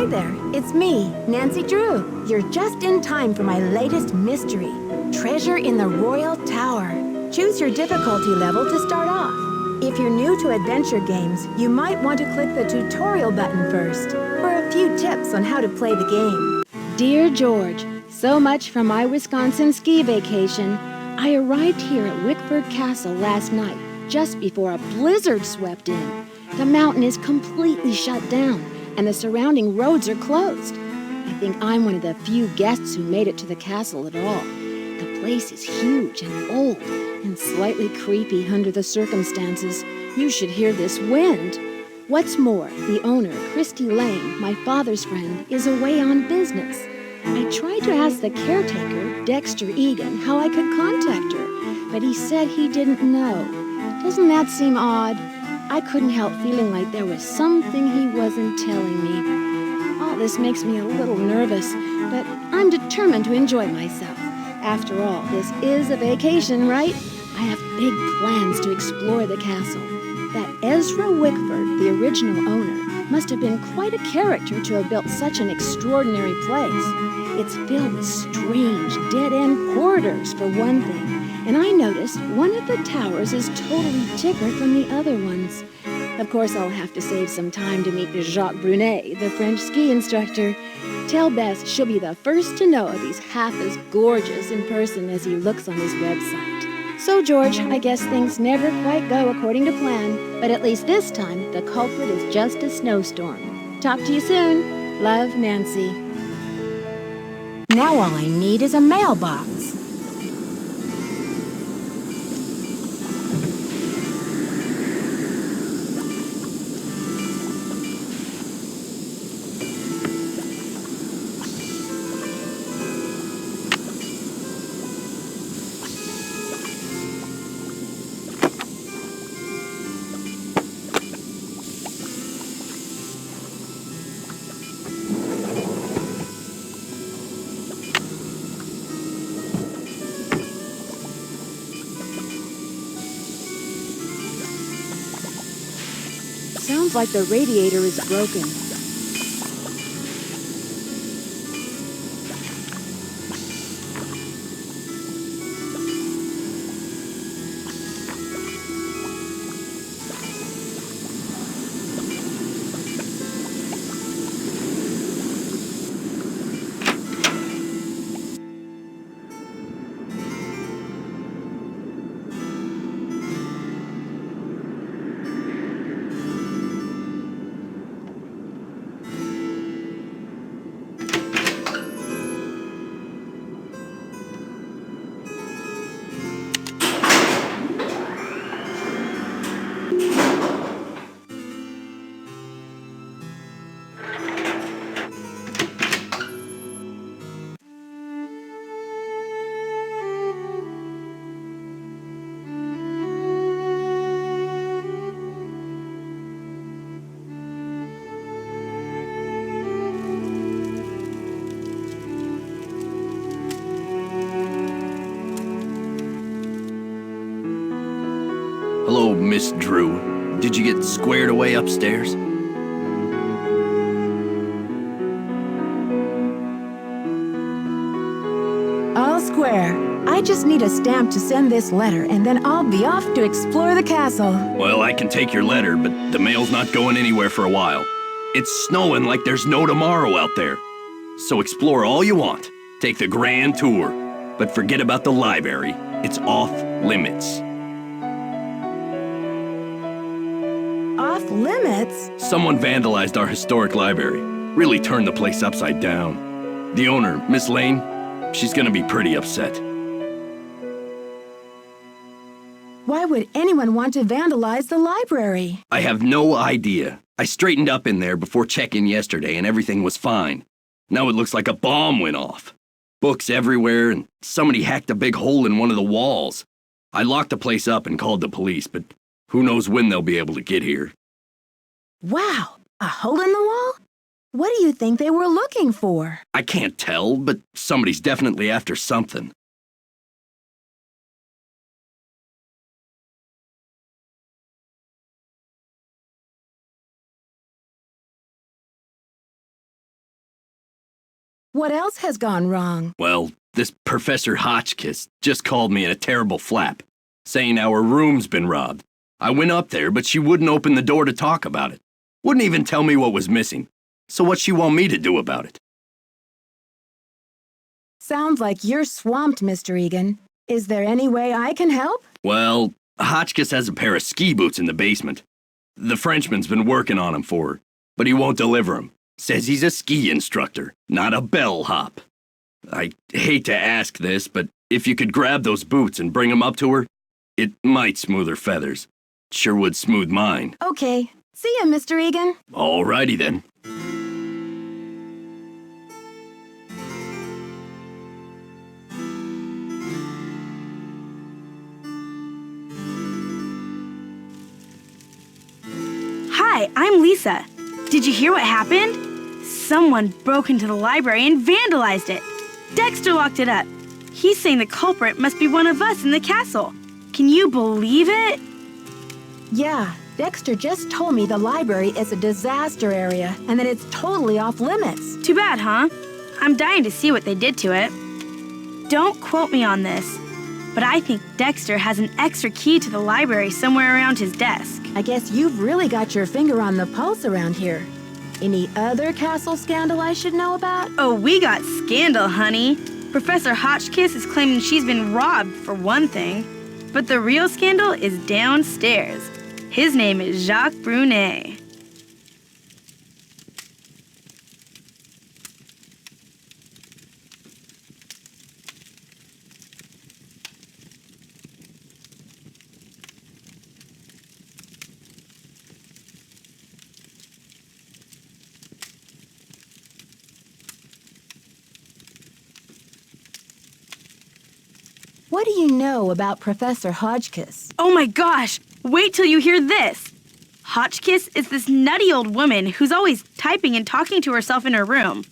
Hi there, it's me, Nancy Drew. You're just in time for my latest mystery, Treasure in the Royal Tower. Choose your difficulty level to start off. If you're new to adventure games, you might want to click the tutorial button first for a few tips on how to play the game. Dear George, so much for my Wisconsin ski vacation. I arrived here at Wickford Castle last night, just before a blizzard swept in. The mountain is completely shut down, and the surrounding roads are closed. I think I'm one of the few guests who made it to the castle at all. The place is huge and old, and slightly creepy under the circumstances. You should hear this wind. What's more, the owner, Christy Lane, my father's friend, is away on business. I tried to ask the caretaker, Dexter Egan, how I could contact her, but he said he didn't know. Doesn't that seem odd? I couldn't help feeling like there was something he wasn't telling me. All this makes me a little nervous, but I'm determined to enjoy myself. After all, this is a vacation, right? I have big plans to explore the castle. That Ezra Wickford, the original owner, must have been quite a character to have built such an extraordinary place. It's filled with strange, dead-end corridors, for one thing. And I noticed one of the towers is totally different from the other ones. Of course, I'll have to save some time to meet Jacques Brunet, the French ski instructor. Tell Bess she'll be the first to know if he's half as gorgeous in person as he looks on his website. So, George, I guess things never quite go according to plan, but at least this time, the culprit is just a snowstorm. Talk to you soon. Love, Nancy. Now all I need is a mailbox. Sounds like the radiator is broken. Hello, Miss Drew. Did you get squared away upstairs? All square. I just need a stamp to send this letter, and then I'll be off to explore the castle. Well, I can take your letter, but the mail's not going anywhere for a while. It's snowing like there's no tomorrow out there. So explore all you want. Take the grand tour. But forget about the library. It's off limits. Off limits? Someone vandalized our historic library. Really turned the place upside down. The owner, Miss Lane, she's gonna be pretty upset. Why would anyone want to vandalize the library? I have no idea. I straightened up in there before check-in yesterday and everything was fine. Now it looks like a bomb went off. Books everywhere and somebody hacked a big hole in one of the walls. I locked the place up and called the police, but who knows when they'll be able to get here. Wow, a hole in the wall? What do you think they were looking for? I can't tell, but somebody's definitely after something. What else has gone wrong? Well, this Professor Hotchkiss just called me in a terrible flap, saying our room's been robbed. I went up there, but she wouldn't open the door to talk about it. Wouldn't even tell me what was missing. So what's she want me to do about it? Sounds like you're swamped, Mr. Egan. Is there any way I can help? Well, Hotchkiss has a pair of ski boots in the basement. The Frenchman's been working on 'em for her, but he won't deliver 'em. Says he's a ski instructor, not a bellhop. I hate to ask this, but if you could grab those boots and bring 'em up to her, it might smooth her feathers. Sure would smooth mine. Okay. See ya, Mr. Egan. Alrighty then. Hi, I'm Lisa. Did you hear what happened? Someone broke into the library and vandalized it. Dexter locked it up. He's saying the culprit must be one of us in the castle. Can you believe it? Yeah, Dexter just told me the library is a disaster area and that it's totally off limits. Too bad, huh? I'm dying to see what they did to it. Don't quote me on this, but I think Dexter has an extra key to the library somewhere around his desk. I guess you've really got your finger on the pulse around here. Any other castle scandal I should know about? Oh, we got scandal, honey. Professor Hotchkiss is claiming she's been robbed, for one thing. But the real scandal is downstairs. His name is Jacques Brunet. What do you know about Professor Hotchkiss? Oh my gosh! Wait till you hear this! Hotchkiss is this nutty old woman who's always typing and talking to herself in her room.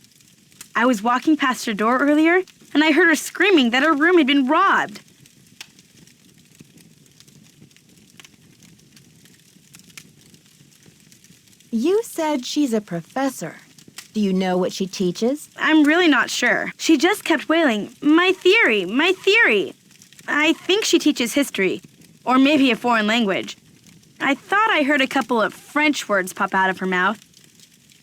I was walking past her door earlier, and I heard her screaming that her room had been robbed. You said she's a professor. Do you know what she teaches? I'm really not sure. She just kept wailing, "My theory, my theory." I think she teaches history, or maybe a foreign language. I thought I heard a couple of French words pop out of her mouth.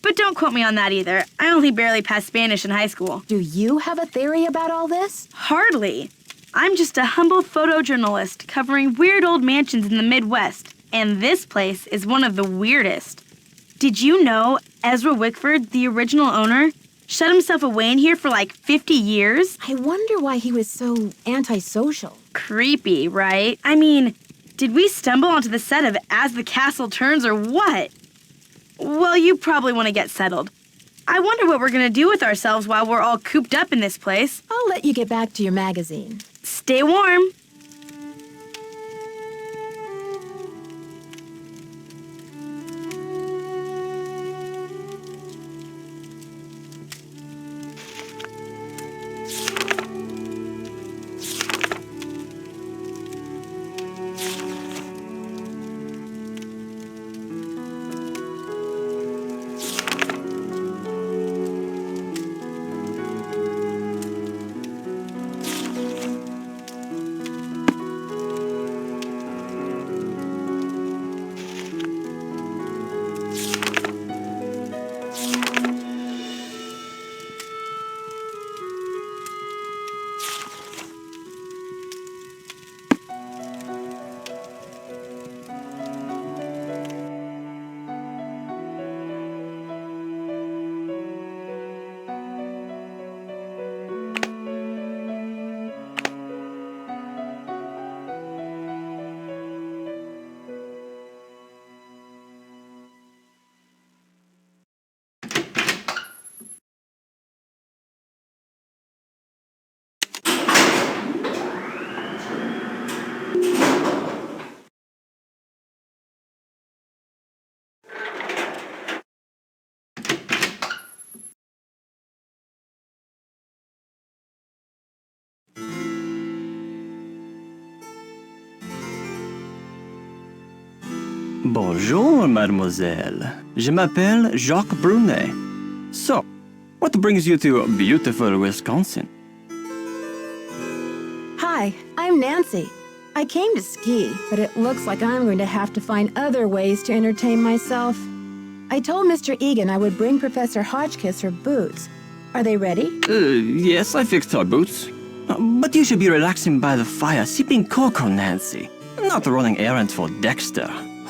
But don't quote me on that either. I only barely passed Spanish in high school. Do you have a theory about all this? Hardly. I'm just a humble photojournalist covering weird old mansions in the Midwest, and this place is one of the weirdest. Did you know Ezra Wickford, the original owner, shut himself away in here for like 50 years? I wonder why he was so antisocial. Creepy, right? I mean, did we stumble onto the set of As the Castle Turns or what? Well, you probably want to get settled. I wonder what we're going to do with ourselves while we're all cooped up in this place. I'll let you get back to your magazine. Stay warm. Bonjour, mademoiselle. Je m'appelle Jacques Brunet. So, What brings you to beautiful Wisconsin? Hi, I'm Nancy. I came to ski, but it looks like I'm going to have to find other ways to entertain myself. I told Mr. Egan I would bring Professor Hotchkiss her boots. Are they ready? Yes, I fixed our boots. But you should be relaxing by the fire, sipping cocoa, Nancy. Not running errands for Dexter.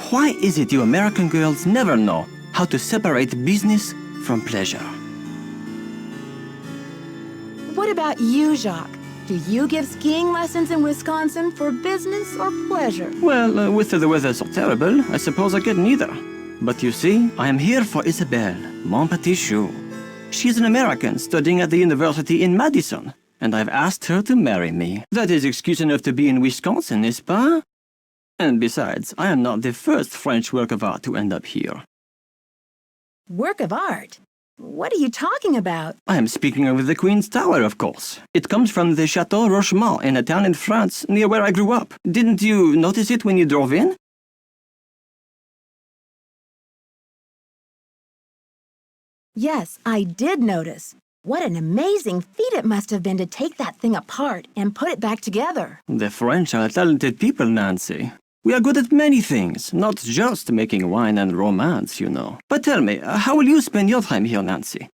Why is it you American girls never know how to separate business from pleasure? What about you, Jacques? Do you give skiing lessons in Wisconsin for business or pleasure? Well, with the weather so terrible, I suppose I get neither. But you see, I am here for Isabelle, mon petit chou. She's an American studying at the university in Madison, and I've asked her to marry me. That is excuse enough to be in Wisconsin, n'est-ce pas? And besides, I am not the first French work of art to end up here. Work of art? What are you talking about? I am speaking of the Queen's Tower, of course. It comes from the Chateau Rochemont in a town in France near where I grew up. Didn't you notice it when you drove in? Yes, I did notice. What an amazing feat it must have been to take that thing apart and put it back together. The French are talented people, Nancy. We are good at many things, not just making wine and romance, you know. But tell me, how will you spend your time here, Nancy?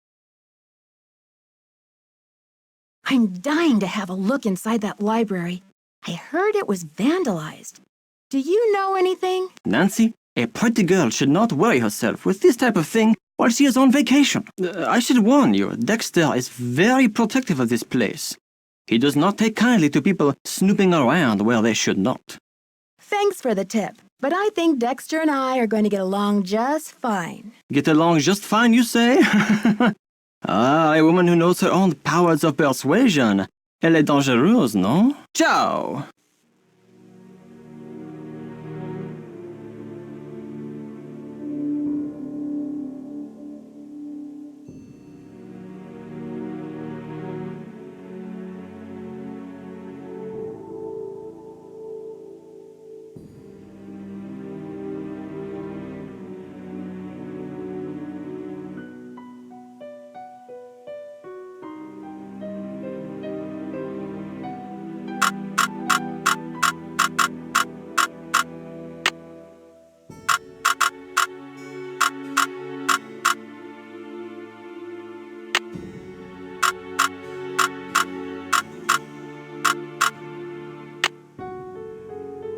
I'm dying to have a look inside that library. I heard it was vandalized. Do you know anything? Nancy, a pretty girl should not worry herself with this type of thing while she is on vacation. I should warn you, Dexter is very protective of this place. He does not take kindly to people snooping around where they should not. Thanks for the tip, but I think Dexter and I are going to get along just fine. Get along just fine, you say? Ah, a woman who knows her own powers of persuasion. Elle est dangereuse, no? Ciao!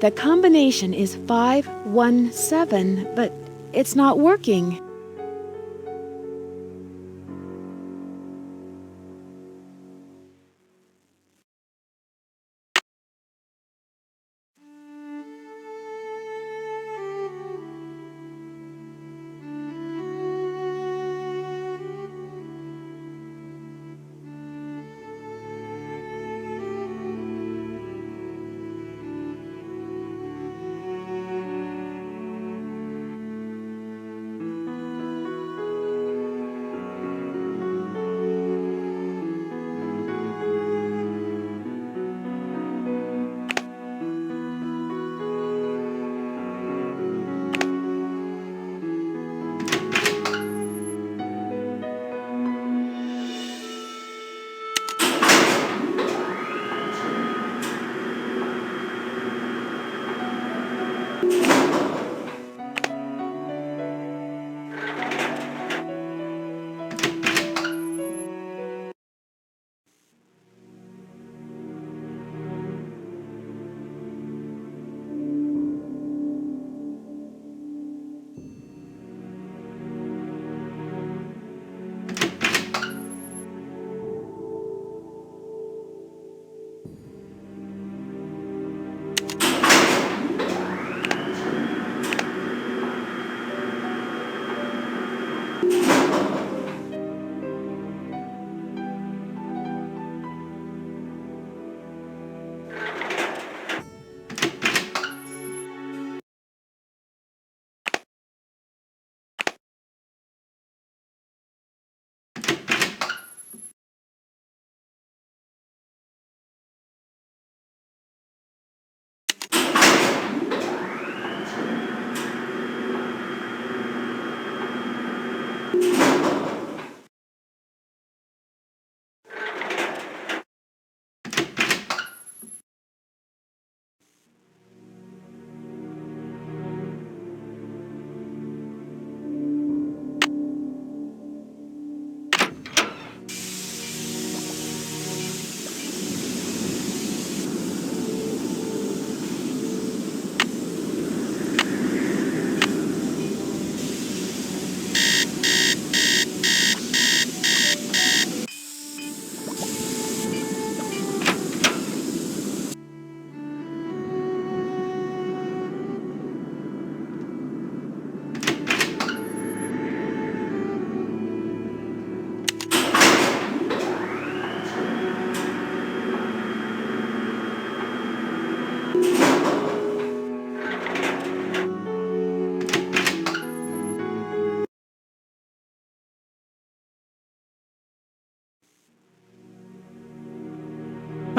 The combination is 517, but it's not working.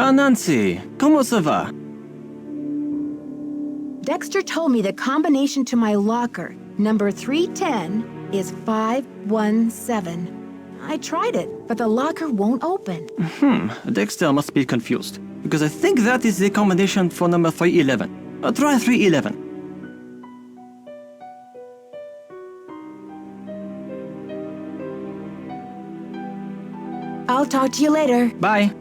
Ah, Nancy, comment ça va? Dexter told me the combination to my locker, number 310, is 517. I tried it, but the locker won't open. Dexter must be confused, because I think that is the combination for number 311. Try 311. I'll talk to you later. Bye.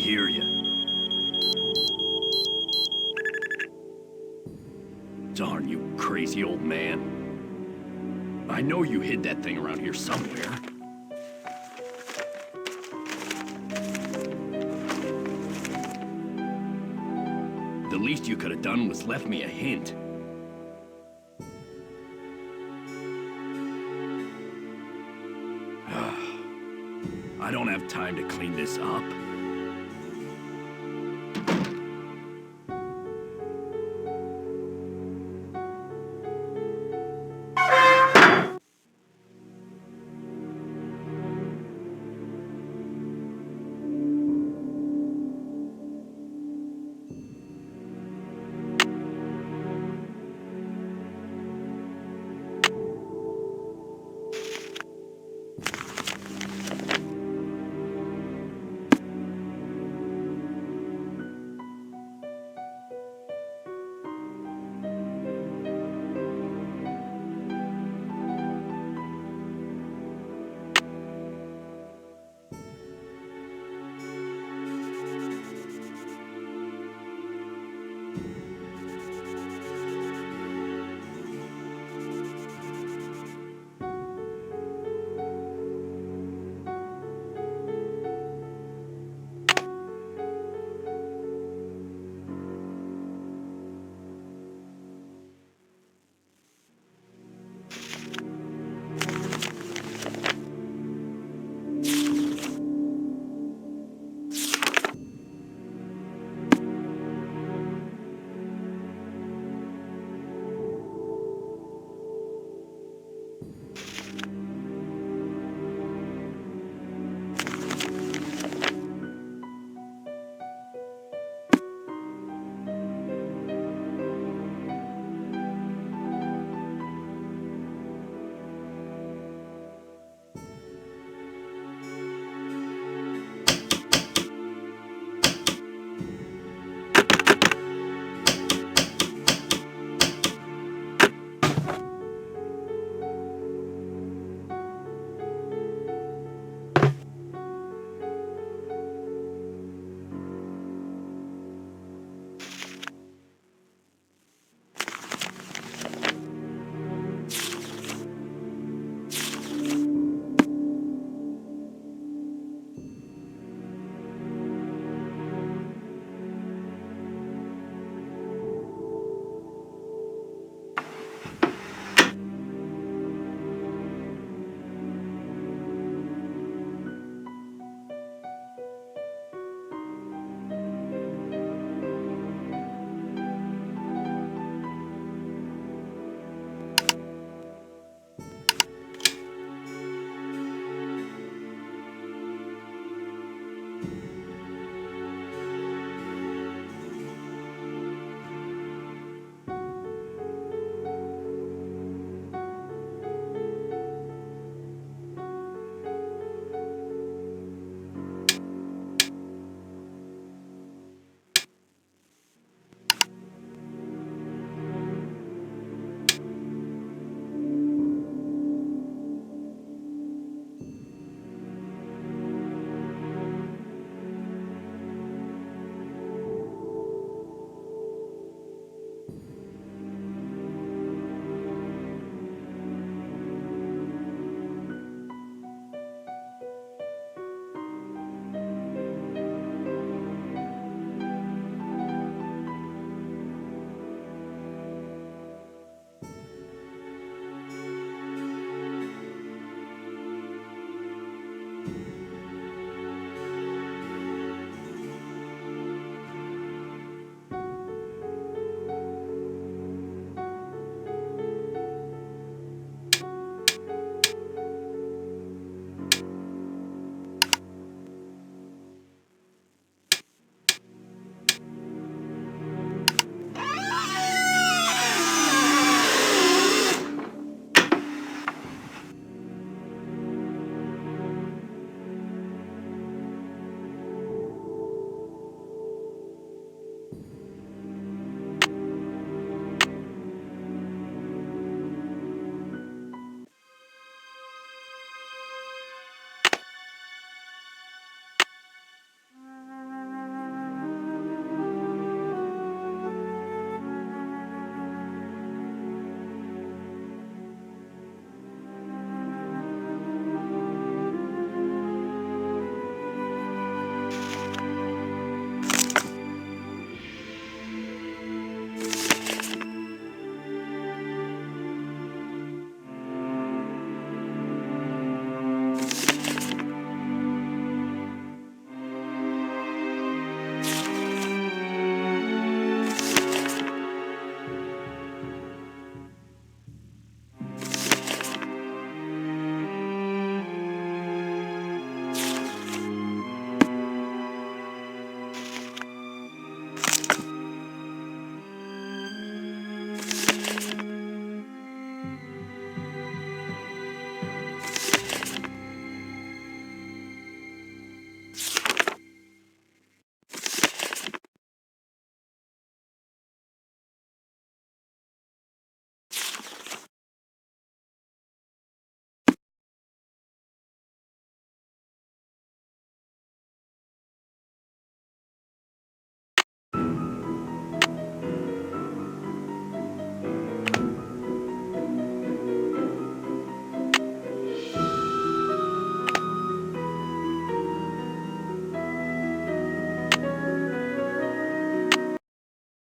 hear you. Darn you, crazy old man. I know you hid that thing around here somewhere. The least you could have done was left me a hint. I don't have time to clean this up.